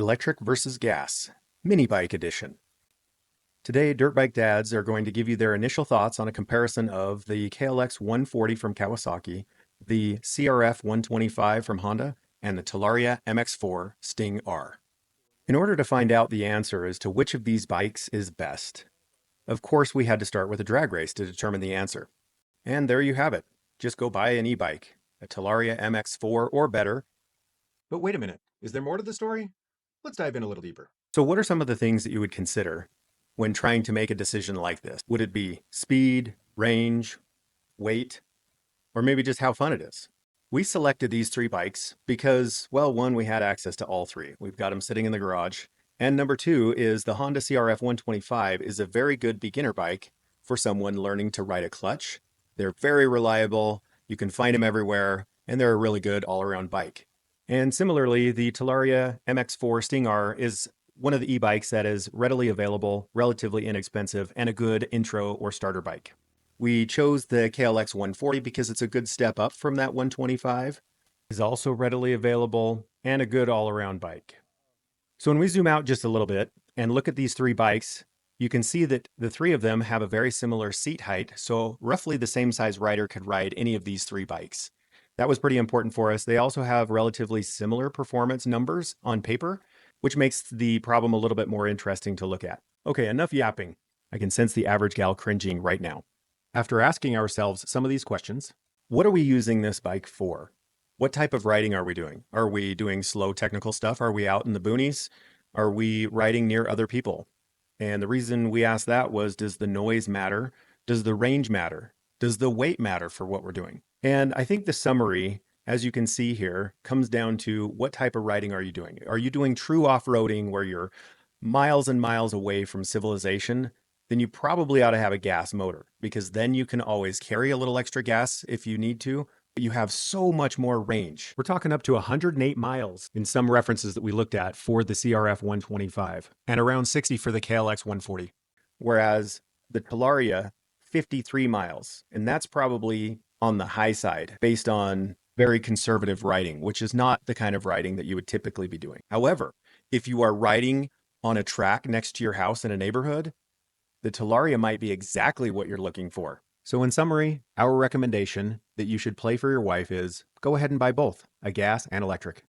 Electric versus Gas, Mini Bike Edition. Today, dirt bike dads are going to give you their initial thoughts on a comparison of the KLX 140 from Kawasaki, the CRF 125 from Honda, and the Talaria MX4 Sting R. In order to find out the answer as to which of these bikes is best, of course we had to start with a drag race to determine the answer. And there you have it. Just go buy an e-bike, a Talaria MX4 or better. But wait a minute, is there more to the story? Let's dive in a little deeper. So what are some of the things that you would consider when trying to make a decision like this? Would it be speed, range, weight, or maybe just how fun it is? We selected these three bikes because, well, one, we had access to all three. We've got them sitting in the garage. And number two is the Honda CRF 125 is a very good beginner bike for someone learning to ride a clutch. They're very reliable. You can find them everywhere, and they're a really good all-around bike. And similarly, the Talaria MX4 Sting R is one of the e-bikes that is readily available, relatively inexpensive, and a good intro or starter bike. We chose the KLX 140 because it's a good step up from that 125. It's also readily available and a good all-around bike. So when we zoom out just a little bit and look at these three bikes, you can see that the three of them have a very similar seat height, so roughly the same size rider could ride any of these three bikes. That was pretty important for us. They also have relatively similar performance numbers on paper, which makes the problem a little bit more interesting to look at. Okay, enough yapping. I can sense the average gal cringing right now. After asking ourselves some of these questions, what are we using this bike for? What type of riding are we doing? Are we doing slow technical stuff? Are we out in the boonies? Are we riding near other people? And the reason we asked that was, does the noise matter? Does the range matter? Does the weight matter for what we're doing? And I think the summary, as you can see here, comes down to what type of riding are you doing? Are you doing true off-roading where you're miles and miles away from civilization? Then you probably ought to have a gas motor, because then you can always carry a little extra gas if you need to, but you have so much more range. We're talking up to 108 miles in some references that we looked at for the CRF 125 and around 60 for the KLX 140. Whereas the Talaria, 53 miles, and that's probably on the high side based on very conservative riding, which is not the kind of riding that you would typically be doing. However, if you are riding on a track next to your house in a neighborhood, the Talaria might be exactly what you're looking for. So in summary, our recommendation that you should play for your wife is go ahead and buy both, a gas and electric.